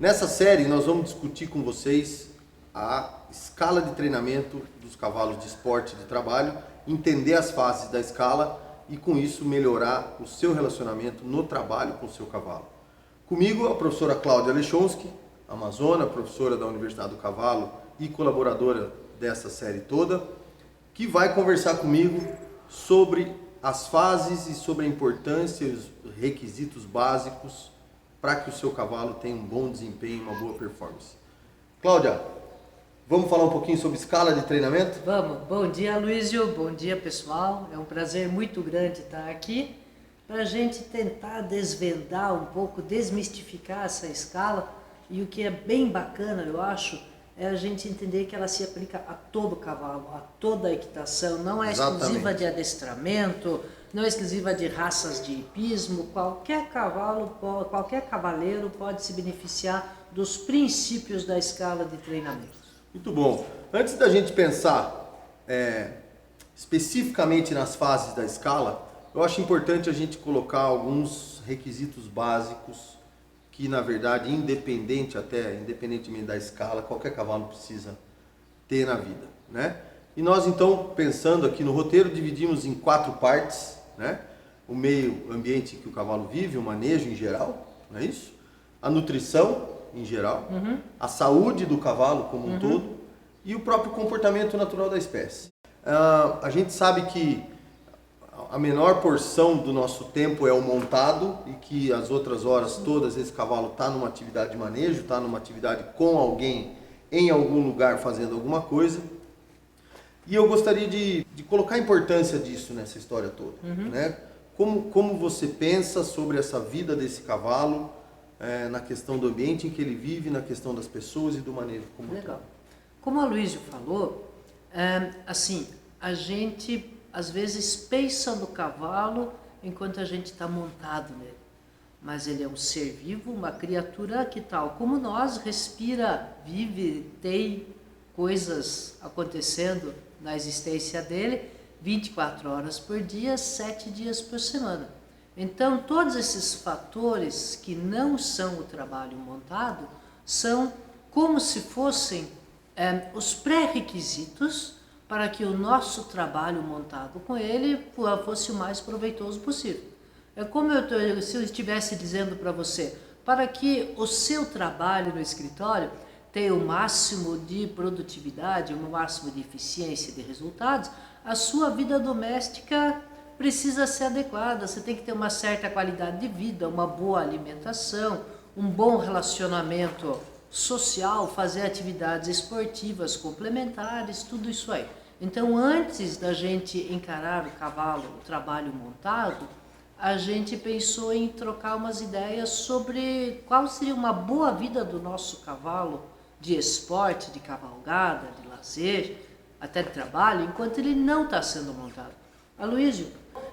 Nessa série nós vamos discutir com vocês a escala de treinamento dos cavalos de esporte e de trabalho, entender as fases da escala e com isso melhorar o seu relacionamento no trabalho com o seu cavalo. Comigo a professora Cláudia Lechonsky, amazona, professora da Universidade do Cavalo e colaboradora dessa série toda, que vai conversar comigo sobre as fases e sobre a importância e os requisitos básicos para que o seu cavalo tenha um bom desempenho, uma boa performance. Cláudia, vamos falar um pouquinho sobre escala de treinamento? Vamos. Bom dia, Luísio. Bom dia, pessoal. É um prazer muito grande estar aqui para a gente tentar desvendar um pouco, desmistificar essa escala. E o que é bem bacana, eu acho, é a gente entender que ela se aplica a todo cavalo, a toda a equitação. Não é exclusiva de adestramento, não é exclusiva de raças de hipismo. Qualquer cavalo, qualquer cavaleiro pode se beneficiar dos princípios da escala de treinamento. Muito bom. Antes da gente pensar especificamente nas fases da escala, eu acho importante a gente colocar alguns requisitos básicos que, na verdade, independentemente da escala, qualquer cavalo precisa ter na vida, né? E nós, então, pensando aqui no roteiro, dividimos em 4 partes, né? O meio ambiente que o cavalo vive, o manejo em geral, não é isso? A nutrição em geral, a saúde do cavalo como um todo e o próprio comportamento natural da espécie. A gente sabe que a menor porção do nosso tempo é o montado e que as outras horas todas esse cavalo está numa atividade de manejo, está numa atividade com alguém em algum lugar fazendo alguma coisa. E eu gostaria de colocar a importância disso nessa história toda, né? Como você pensa sobre essa vida desse cavalo, na questão do ambiente em que ele vive, na questão das pessoas e do manejo como Legal. Como a Luísio falou, assim, a gente às vezes pensa no cavalo enquanto a gente está montado nele. Mas ele é um ser vivo, uma criatura que tal como nós, respira, vive, tem coisas acontecendo na existência dele 24 horas por dia, 7 dias por semana. Então, todos esses fatores que não são o trabalho montado são como se fossem os pré-requisitos para que o nosso trabalho montado com ele fosse o mais proveitoso possível. É como se eu estivesse dizendo para você, para que o seu trabalho no escritório tenha o máximo de produtividade, o máximo de eficiência e de resultados, a sua vida doméstica precisa ser adequada. Você tem que ter uma certa qualidade de vida, uma boa alimentação, um bom relacionamento social, fazer atividades esportivas complementares, tudo isso aí. Então, antes da gente encarar o cavalo, o trabalho montado, a gente pensou em trocar umas ideias sobre qual seria uma boa vida do nosso cavalo de esporte, de cavalgada, de lazer, até de trabalho, enquanto ele não está sendo montado. Aloysio,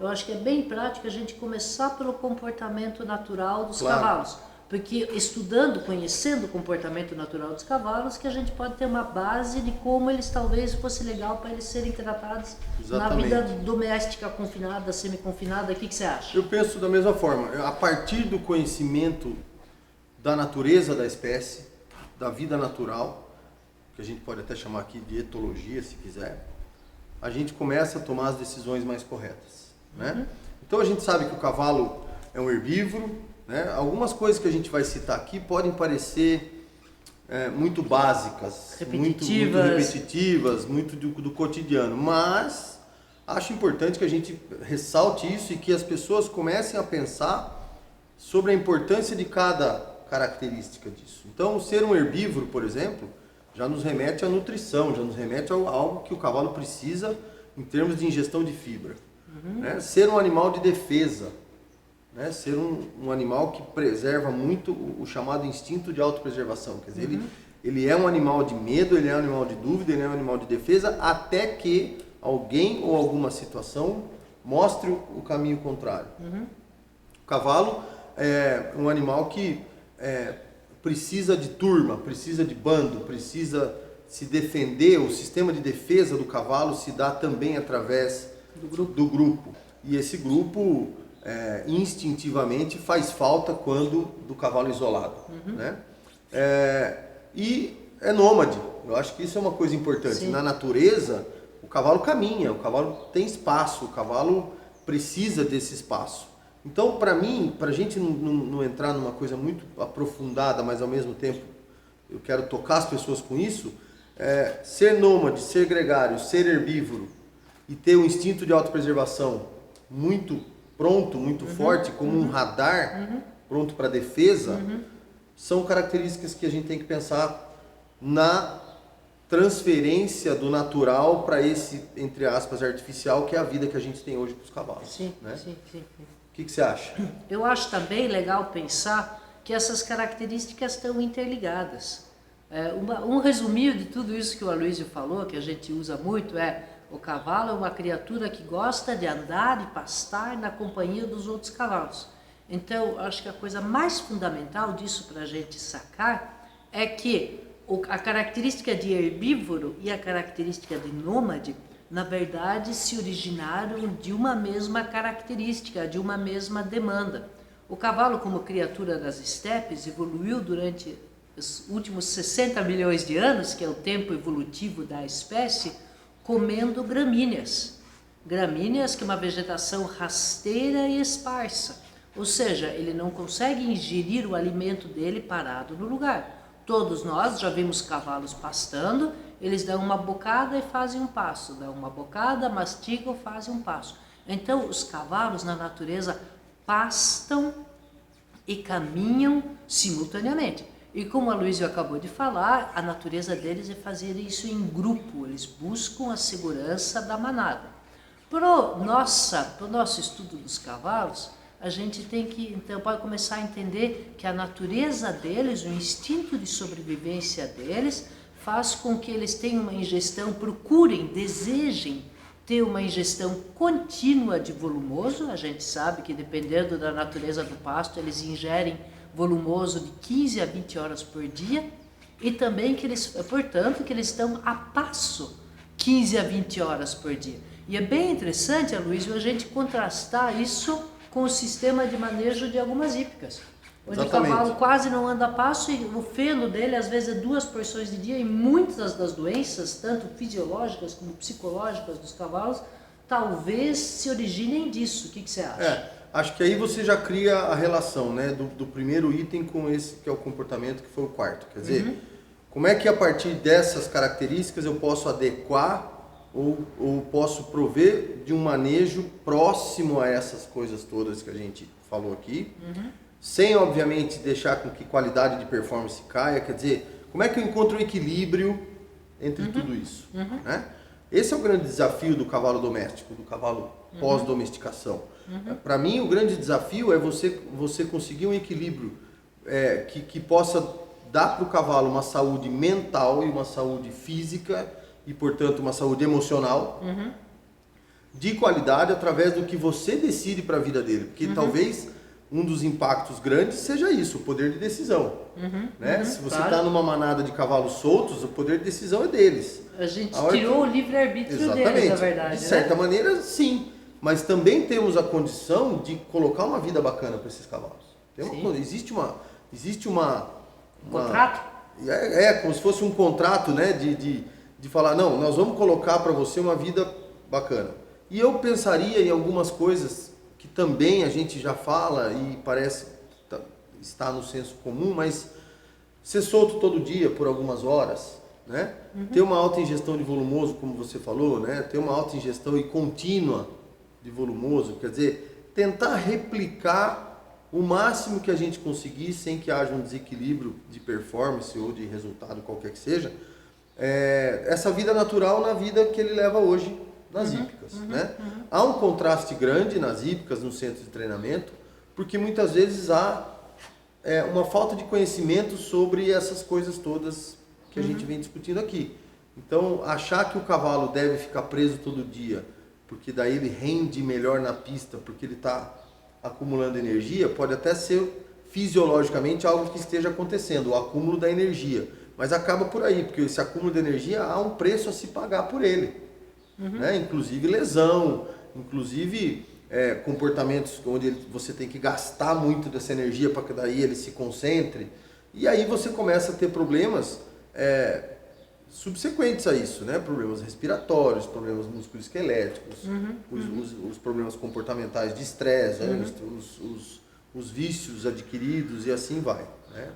eu acho que é bem prático a gente começar pelo comportamento natural dos cavalos. Porque estudando, conhecendo o comportamento natural dos cavalos, que a gente pode ter uma base de como eles talvez fosse legal para eles serem tratados na vida doméstica, confinada, semi-confinada. O que você acha? Eu penso da mesma forma. A partir do conhecimento da natureza da espécie, da vida natural, que a gente pode até chamar aqui de etologia, se quiser, a gente começa a tomar as decisões mais corretas, né? Então a gente sabe que o cavalo é um herbívoro, né? Algumas coisas que a gente vai citar aqui podem parecer muito básicas, muito repetitivas, muito do cotidiano, mas acho importante que a gente ressalte isso e que as pessoas comecem a pensar sobre a importância de cada característica disso. Então, ser um herbívoro, por exemplo, já nos remete à nutrição, já nos remete a algo que o cavalo precisa em termos de ingestão de fibra. Né? Ser um animal de defesa, né? Ser um animal que preserva muito o chamado instinto de autopreservação. Quer dizer, ele é um animal de medo, ele é um animal de dúvida, ele é um animal de defesa, até que alguém ou alguma situação mostre o caminho contrário. O cavalo é um animal que precisa de turma, precisa de bando, precisa se defender. O sistema de defesa do cavalo se dá também através do grupo. E esse grupo instintivamente faz falta quando do cavalo isolado, né? E é nômade. Eu acho que isso é uma coisa importante. Sim. Na natureza, o cavalo caminha, o cavalo tem espaço, o cavalo precisa desse espaço. Então, para mim, para a gente não entrar numa coisa muito aprofundada, mas ao mesmo tempo eu quero tocar as pessoas com isso, ser nômade, ser gregário, ser herbívoro e ter um instinto de autopreservação muito pronto, muito forte, como um radar pronto para defesa, são características que a gente tem que pensar na transferência do natural para esse, entre aspas, artificial, que é a vida que a gente tem hoje com os cavalos. Sim, né? sim. O que você acha? Eu acho também legal pensar que essas características estão interligadas. Um resuminho de tudo isso que o Aloysio falou, que a gente usa muito, o cavalo é uma criatura que gosta de andar e pastar na companhia dos outros cavalos. Então, acho que a coisa mais fundamental disso para a gente sacar é que a característica de herbívoro e a característica de nômade, na verdade, se originaram de uma mesma característica, de uma mesma demanda. O cavalo, como criatura das estepes, evoluiu durante os últimos 60 milhões de anos, que é o tempo evolutivo da espécie, comendo gramíneas. Gramíneas, que é uma vegetação rasteira e esparsa. Ou seja, ele não consegue ingerir o alimento dele parado no lugar. Todos nós já vimos cavalos pastando, eles dão uma bocada e fazem um passo, dão uma bocada, mastigam, fazem um passo. Então, os cavalos na natureza pastam e caminham simultaneamente. E como a Aloysio acabou de falar, a natureza deles é fazer isso em grupo, eles buscam a segurança da manada. Para o nosso estudo dos cavalos, a gente tem que, então, pode começar a entender que a natureza deles, o instinto de sobrevivência deles, faz com que eles tenham uma ingestão, procurem, desejem ter uma ingestão contínua de volumoso. A gente sabe que, dependendo da natureza do pasto, eles ingerem volumoso de 15 a 20 horas por dia, e também que eles, portanto, que eles estão a passo 15 a 20 horas por dia. E é bem interessante, Aloysio, a gente contrastar isso com o sistema de manejo de algumas hípicas, onde Exatamente. o cavalo quase não anda a passo e o feno dele às vezes é 2 porções de dia, e muitas das doenças, tanto fisiológicas como psicológicas dos cavalos, talvez se originem disso. O que você acha? Acho que aí você já cria a relação, né, do primeiro item com esse que é o comportamento, que foi o quarto. Quer dizer, como é que a partir dessas características eu posso adequar ou posso prover de um manejo próximo a essas coisas todas que a gente falou aqui, sem obviamente deixar com que qualidade de performance caia. Quer dizer, como é que eu encontro um equilíbrio entre tudo isso? Né? Esse é o grande desafio do cavalo doméstico, do cavalo pós-domesticação. Para mim, o grande desafio é você conseguir um equilíbrio que possa dar para o cavalo uma saúde mental e uma saúde física e, portanto, uma saúde emocional de qualidade através do que você decide para a vida dele. Porque talvez um dos impactos grandes seja isso, o poder de decisão. Né? Se você está numa manada de cavalos soltos, o poder de decisão é deles. A gente tirou o livre-arbítrio deles, na verdade. De certa maneira, sim. Mas também temos a condição de colocar uma vida bacana para esses cavalos. Existe uma Contrato? Como se fosse um contrato, né? De falar, não, nós vamos colocar para você uma vida bacana. E eu pensaria em algumas coisas que também a gente já fala e parece estar no senso comum, mas ser solto todo dia por algumas horas, né? Ter uma alta ingestão de volumoso, como você falou, né? Ter uma alta ingestão e contínua de volumoso, quer dizer, tentar replicar o máximo que a gente conseguir sem que haja um desequilíbrio de performance ou de resultado qualquer que seja, essa vida natural na vida que ele leva hoje nas hípicas, né? Há um contraste grande nas hípicas, no centro de treinamento, porque muitas vezes há uma falta de conhecimento sobre essas coisas todas que a gente vem discutindo aqui. Então, achar que o cavalo deve ficar preso todo dia, porque daí ele rende melhor na pista, porque ele está acumulando energia, pode até ser fisiologicamente algo que esteja acontecendo, o acúmulo da energia. Mas acaba por aí, porque esse acúmulo de energia há um preço a se pagar por ele. Né? Inclusive lesão, inclusive comportamentos onde você tem que gastar muito dessa energia para que daí ele se concentre. E aí você começa a ter problemas subsequentes a isso, né? Problemas respiratórios, problemas musculoesqueléticos, os problemas comportamentais de estresse, né? Os vícios adquiridos e assim vai, né?